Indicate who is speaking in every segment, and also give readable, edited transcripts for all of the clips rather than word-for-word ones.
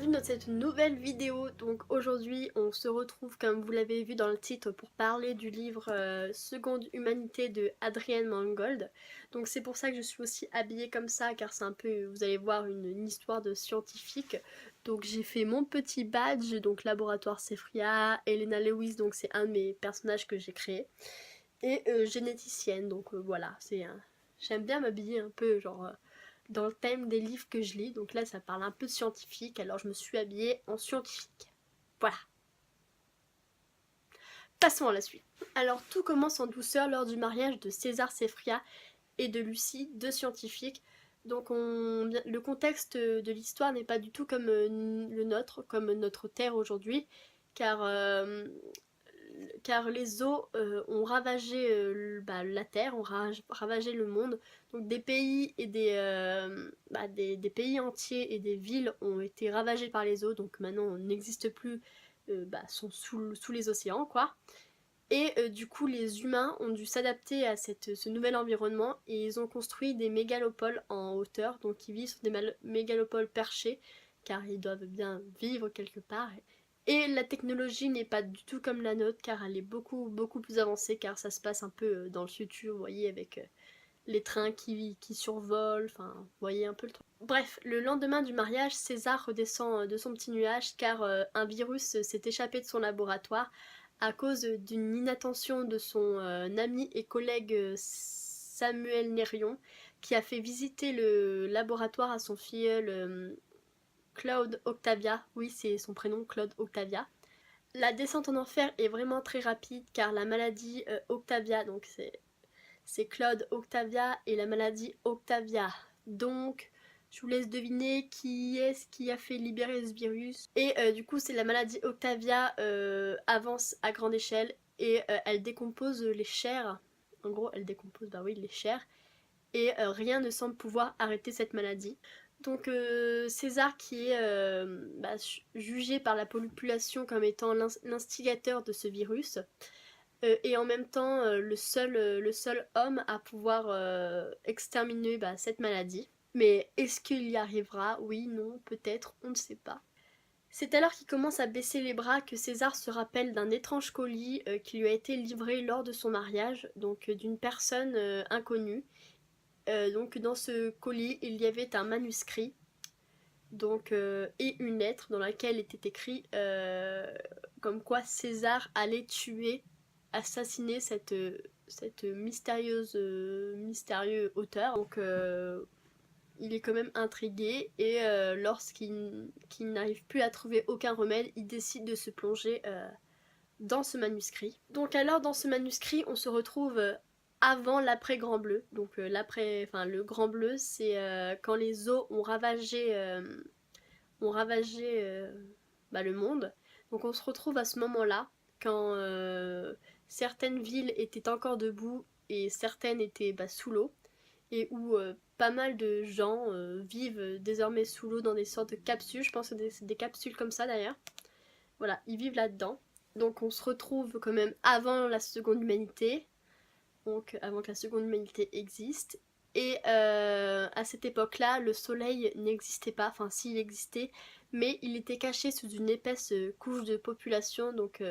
Speaker 1: bienvenue dans cette nouvelle vidéo. Donc aujourd'hui on se retrouve comme vous l'avez vu dans le titre pour parler du livre Seconde Humanité de Adrienne Mangold. Donc c'est pour ça que je suis aussi habillée comme ça car c'est un peu, vous allez voir, une histoire de scientifique. Donc j'ai fait mon petit badge, donc laboratoire Sefria, Elena Lewis, donc c'est un de mes personnages que j'ai créé. Et généticienne, donc voilà, j'aime bien m'habiller un peu genre dans le thème des livres que je lis. Donc là, ça parle un peu de scientifique, alors je me suis habillée en scientifique. Voilà. Passons à la suite. Alors tout commence en douceur lors du mariage de César Sefria et de Lucie, deux scientifiques. Donc le contexte de l'histoire n'est pas du tout comme le nôtre, comme notre Terre aujourd'hui, car les eaux ont ravagé la terre, ont ravagé le monde. Donc des pays et des pays entiers et des villes ont été ravagés par les eaux, donc maintenant on n'existe plus, sont sous les océans quoi. Et du coup les humains ont dû s'adapter à ce nouvel environnement et ils ont construit des mégalopoles en hauteur, donc ils vivent sur des mégalopoles perchés car ils doivent bien vivre quelque part. Et la technologie n'est pas du tout comme la nôtre car elle est beaucoup plus avancée car ça se passe un peu dans le futur, vous voyez, avec les trains qui survolent, enfin, vous voyez un peu le truc. Bref, le lendemain du mariage, César redescend de son petit nuage car un virus s'est échappé de son laboratoire à cause d'une inattention de son ami et collègue Samuel Nérion qui a fait visiter le laboratoire à son filleul Claude Octavia, oui c'est son prénom, Claude Octavia. La descente en enfer est vraiment très rapide car la maladie Octavia, donc c'est Claude Octavia et la maladie Octavia. Donc je vous laisse deviner qui est-ce qui a fait libérer ce virus. Et du coup c'est la maladie Octavia avance à grande échelle et elle décompose les chairs. En gros elle décompose, bah oui, les chairs. Et rien ne semble pouvoir arrêter cette maladie. Donc César qui est jugé par la population comme étant l'instigateur de ce virus et en même temps le seul homme à pouvoir exterminer cette maladie. Mais est-ce qu'il y arrivera? Oui, non, peut-être, on ne sait pas. C'est alors qu'il commence à baisser les bras que César se rappelle d'un étrange colis qui lui a été livré lors de son mariage, donc d'une personne inconnue. Donc dans ce colis, il y avait un manuscrit donc, et une lettre dans laquelle était écrit comme quoi César allait tuer, assassiner cette mystérieux auteur. Donc il est quand même intrigué et lorsqu'il n'arrive plus à trouver aucun remède, il décide de se plonger dans ce manuscrit. Donc alors dans ce manuscrit, on se retrouve avant l'après Grand Bleu. Donc le Grand Bleu, c'est quand les eaux ont ravagé le monde. Donc on se retrouve à ce moment-là, quand certaines villes étaient encore debout et certaines étaient sous l'eau, et où pas mal de gens vivent désormais sous l'eau dans des sortes de capsules. Je pense que c'est des capsules comme ça d'ailleurs. Voilà, ils vivent là-dedans. Donc on se retrouve quand même avant la seconde humanité, donc avant que la seconde humanité existe. Et à cette époque-là, le soleil n'existait pas, enfin s'il existait, mais il était caché sous une épaisse couche de population, donc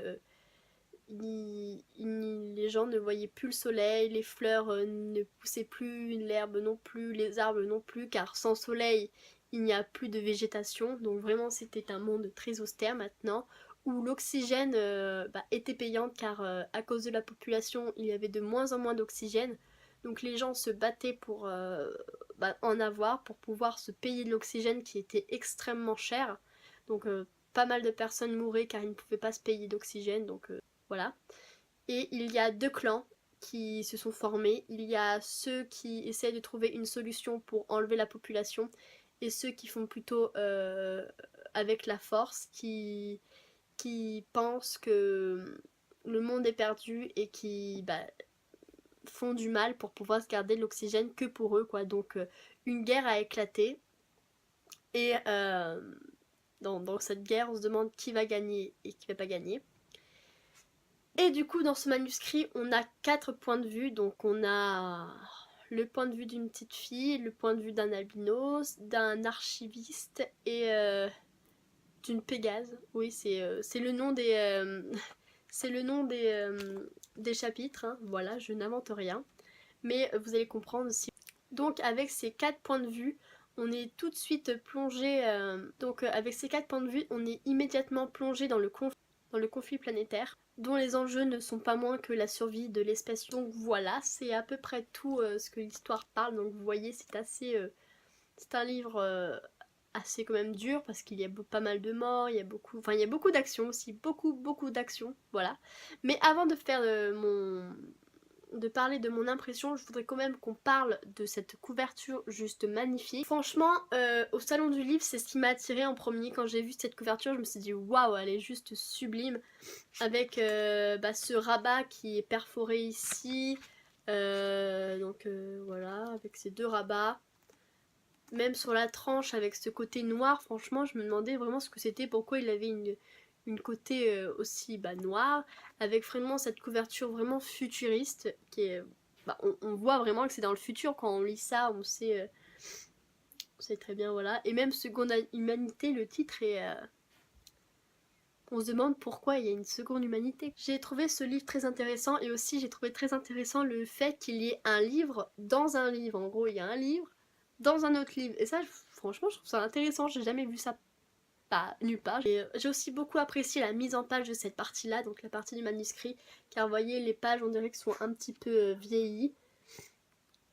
Speaker 1: les gens ne voyaient plus le soleil, les fleurs ne poussaient plus, l'herbe non plus, les arbres non plus, car sans soleil, il n'y a plus de végétation, donc vraiment c'était un monde très austère maintenant, où l'oxygène était payante car à cause de la population, il y avait de moins en moins d'oxygène, donc les gens se battaient pour en avoir, pour pouvoir se payer de l'oxygène qui était extrêmement cher, donc pas mal de personnes mouraient car ils ne pouvaient pas se payer d'oxygène, donc voilà. Et il y a deux clans qui se sont formés. Il y a ceux qui essaient de trouver une solution pour enlever la population et ceux qui font plutôt avec la force, qui pensent que le monde est perdu et qui font du mal pour pouvoir se garder de l'oxygène que pour eux, quoi. Donc une guerre a éclaté et dans cette guerre on se demande qui va gagner et qui va pas gagner. Et du coup, dans ce manuscrit, on a 4 points de vue. Donc, on a le point de vue d'une petite fille, le point de vue d'un albinos, d'un archiviste et d'une Pégase. Oui, c'est le nom des c'est le nom des chapitres, hein. Voilà, je n'invente rien. Mais vous allez comprendre aussi. Donc avec ces 4 points de vue, on est tout de suite plongé. Avec ces 4 points de vue, on est immédiatement plongé dans le conflit planétaire, dont les enjeux ne sont pas moins que la survie de l'espèce. Donc voilà, c'est à peu près tout ce que l'histoire parle. Donc vous voyez, c'est un livre assez quand même dur parce qu'il y a pas mal de morts, il y a beaucoup d'actions aussi, beaucoup d'actions, voilà. Mais avant de faire de parler de mon impression, je voudrais quand même qu'on parle de cette couverture juste magnifique. Franchement, au salon du livre, c'est ce qui m'a attiré en premier. Quand j'ai vu cette couverture, je me suis dit waouh, elle est juste sublime. Avec ce rabat qui est perforé ici. Voilà, avec ces 2 rabats. Même sur la tranche avec ce côté noir, franchement, je me demandais vraiment ce que c'était, pourquoi il avait une côté aussi noire, avec vraiment cette couverture vraiment futuriste, qui est... on voit vraiment que c'est dans le futur, quand on lit ça, on sait très bien, voilà. Et même Seconde Humanité, le titre est... on se demande pourquoi il y a une seconde humanité. J'ai trouvé ce livre très intéressant, et aussi j'ai trouvé très intéressant le fait qu'il y ait un livre dans un livre. En gros, il y a un livre dans un autre livre. Et ça, franchement, je trouve ça intéressant. J'ai jamais vu ça nulle part. J'ai aussi beaucoup apprécié la mise en page de cette partie-là, donc la partie du manuscrit, car vous voyez, les pages, on dirait qu'elles sont un petit peu vieillies.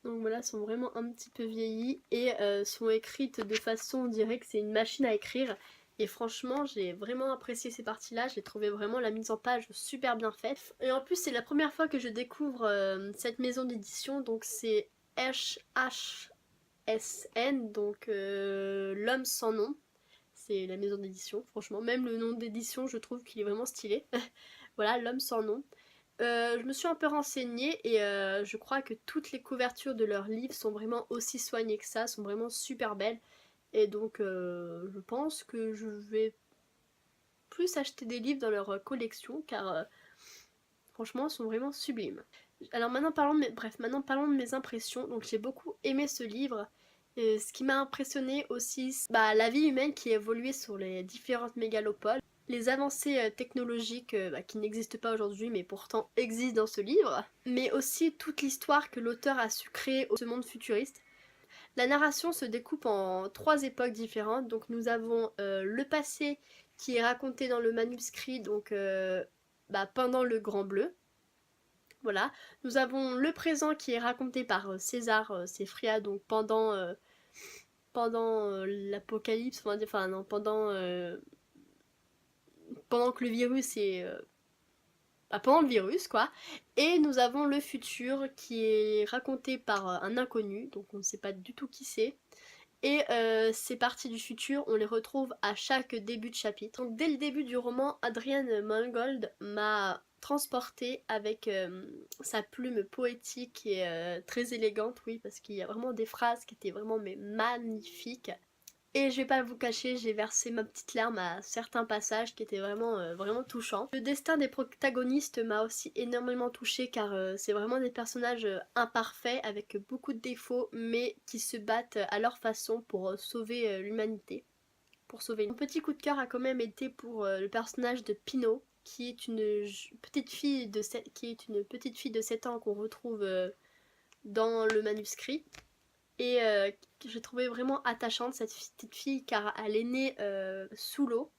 Speaker 1: Donc voilà, sont vraiment un petit peu vieillies et sont écrites de façon, on dirait que c'est une machine à écrire. Et franchement, j'ai vraiment apprécié ces parties-là, j'ai trouvé vraiment la mise en page super bien faite. Et en plus, c'est la première fois que je découvre cette maison d'édition, donc c'est HHSN, donc L'Homme sans nom. C'est la maison d'édition, franchement. Même le nom d'édition, je trouve qu'il est vraiment stylé. Voilà, L'Homme sans nom. Je me suis un peu renseignée et je crois que toutes les couvertures de leurs livres sont vraiment aussi soignées que ça, sont vraiment super belles. Et donc je pense que je vais plus acheter des livres dans leur collection, car franchement, ils sont vraiment sublimes. Alors maintenant maintenant parlons de mes impressions. Donc j'ai beaucoup aimé ce livre. Ce qui m'a impressionné aussi, c'est la vie humaine qui évoluait sur les différentes mégalopoles, les avancées technologiques qui n'existent pas aujourd'hui mais pourtant existent dans ce livre, mais aussi toute l'histoire que l'auteur a su créer au ce monde futuriste. La narration se découpe en 3 époques différentes, donc nous avons le passé qui est raconté dans le manuscrit, donc pendant le Grand Bleu. Voilà, nous avons le présent qui est raconté par César Seffria, donc pendant l'apocalypse, pendant que le virus est... pendant le virus, quoi. Et nous avons le futur qui est raconté par un inconnu, donc on ne sait pas du tout qui c'est. Et ces parties du futur, on les retrouve à chaque début de chapitre. Donc dès le début du roman, Adrienne Mangold m'a transportée avec sa plume poétique et très élégante, oui, parce qu'il y a vraiment des phrases qui étaient vraiment magnifiques. Et je vais pas vous cacher, j'ai versé ma petite larme à certains passages qui étaient vraiment touchants. Le destin des protagonistes m'a aussi énormément touchée, car c'est vraiment des personnages imparfaits avec beaucoup de défauts, mais qui se battent à leur façon pour sauver l'humanité. Mon petit coup de cœur a quand même été pour le personnage de Pino, qui est une petite fille de 7 ans qu'on retrouve dans le manuscrit. Et j'ai trouvé vraiment attachante cette petite fille, car elle est née sous l'eau,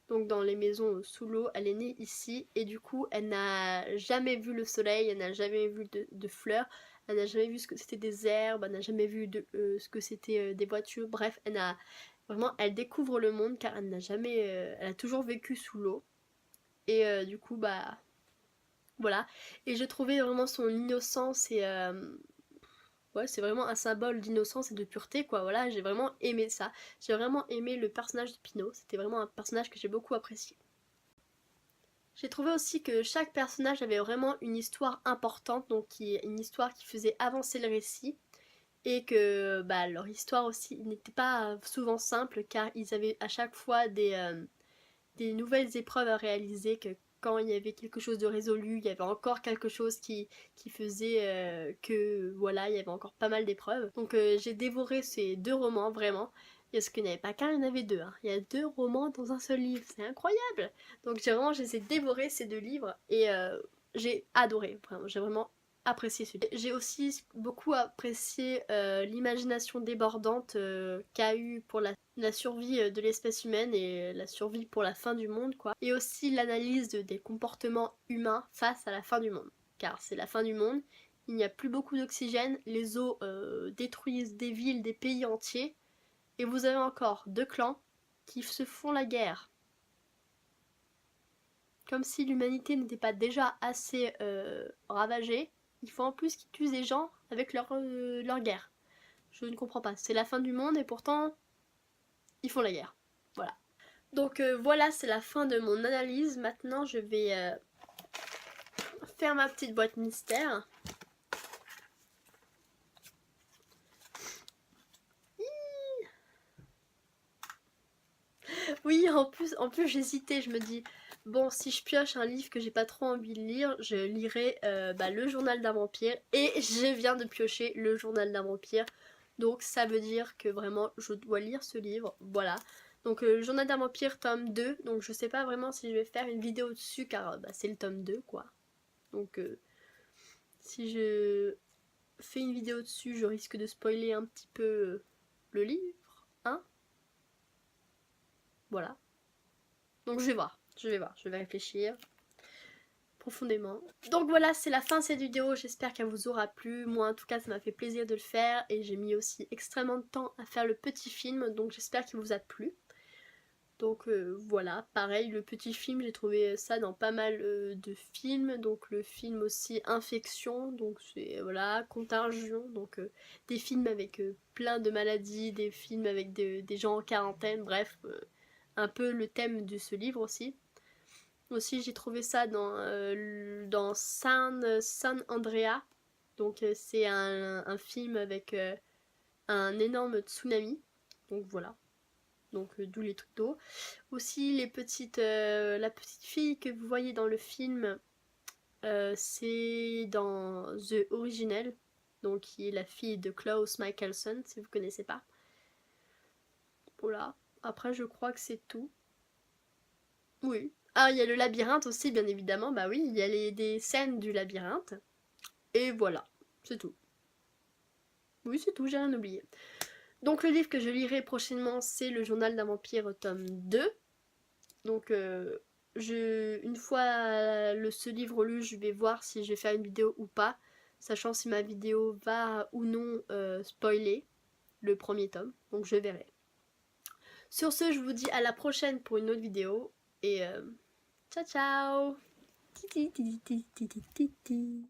Speaker 1: donc dans les maisons sous l'eau, elle est née ici, et du coup elle n'a jamais vu le soleil, elle n'a jamais vu de fleurs, elle n'a jamais vu ce que c'était des herbes, elle n'a jamais vu ce que c'était des voitures, bref, elle découvre le monde, car elle a toujours vécu sous l'eau, et du coup voilà, et j'ai trouvé vraiment son innocence et ouais, c'est vraiment un symbole d'innocence et de pureté, quoi. Voilà, j'ai vraiment aimé ça. J'ai vraiment aimé le personnage de Pinot. C'était vraiment un personnage que j'ai beaucoup apprécié. J'ai trouvé aussi que chaque personnage avait vraiment une histoire importante, donc une histoire qui faisait avancer le récit. Et que leur histoire aussi n'était pas souvent simple, car ils avaient à chaque fois des nouvelles épreuves à réaliser, que quand il y avait quelque chose de résolu, il y avait encore quelque chose qui faisait que voilà, il y avait encore pas mal d'épreuves. Donc j'ai dévoré ces 2 romans vraiment, ce qu'il n'y en avait pas qu'un, il y en avait deux. Hein. Il y a 2 romans dans un seul livre, c'est incroyable. Donc j'ai dévoré ces 2 livres et j'ai adoré, vraiment, j'ai vraiment apprécié ce livre. J'ai aussi beaucoup apprécié l'imagination débordante qu'a eu pour la survie de l'espèce humaine et la survie pour la fin du monde, quoi. Et aussi l'analyse des comportements humains face à la fin du monde. Car c'est la fin du monde, il n'y a plus beaucoup d'oxygène, les eaux détruisent des villes, des pays entiers, et vous avez encore 2 clans qui se font la guerre. Comme si l'humanité n'était pas déjà assez ravagée, il faut en plus qu'ils tuent des gens avec leur guerre. Je ne comprends pas, c'est la fin du monde et pourtant ils font la guerre. Voilà. Donc voilà, c'est la fin de mon analyse. Maintenant je vais faire ma petite boîte mystère. Oui, en plus j'hésitais, je me dis, bon, si je pioche un livre que j'ai pas trop envie de lire, je lirai le journal d'un vampire, et je viens de piocher le journal d'un vampire, donc ça veut dire que vraiment je dois lire ce livre, voilà. Donc journal d'un vampire tome 2, donc je sais pas vraiment si je vais faire une vidéo dessus, car c'est le tome 2 quoi. Donc si je fais une vidéo dessus, je risque de spoiler un petit peu le livre, hein. Voilà. Donc je vais voir, je vais réfléchir profondément. Donc voilà, c'est la fin de cette vidéo, j'espère qu'elle vous aura plu. Moi en tout cas ça m'a fait plaisir de le faire et j'ai mis aussi extrêmement de temps à faire le petit film, donc j'espère qu'il vous a plu. Donc voilà, pareil, le petit film, j'ai trouvé ça dans pas mal de films, donc le film aussi Infection, donc c'est voilà, Contagion, donc des films avec plein de maladies, des films avec des gens en quarantaine, bref, un peu le thème de ce livre aussi. Aussi j'ai trouvé ça dans San Andrea, donc c'est un film avec un énorme tsunami, donc voilà. Donc d'où les trucs d'eau. Aussi la petite fille que vous voyez dans le film, c'est dans The Original, donc qui est la fille de Klaus Michelson, si vous connaissez pas. Voilà. Après je crois que c'est tout. Oui. Ah, il y a le labyrinthe aussi, bien évidemment. Bah oui, il y a des scènes du labyrinthe. Et voilà, c'est tout. Oui, c'est tout, j'ai rien oublié. Donc le livre que je lirai prochainement, c'est Le Journal d'un vampire tome 2. Donc une fois ce livre lu, je vais voir si je vais faire une vidéo ou pas, sachant si ma vidéo va ou non spoiler le premier tome. Donc je verrai. Sur ce, je vous dis à la prochaine pour une autre vidéo. Et ciao ciao. Ti, ti, ti, ti, ti, ti, ti, ti.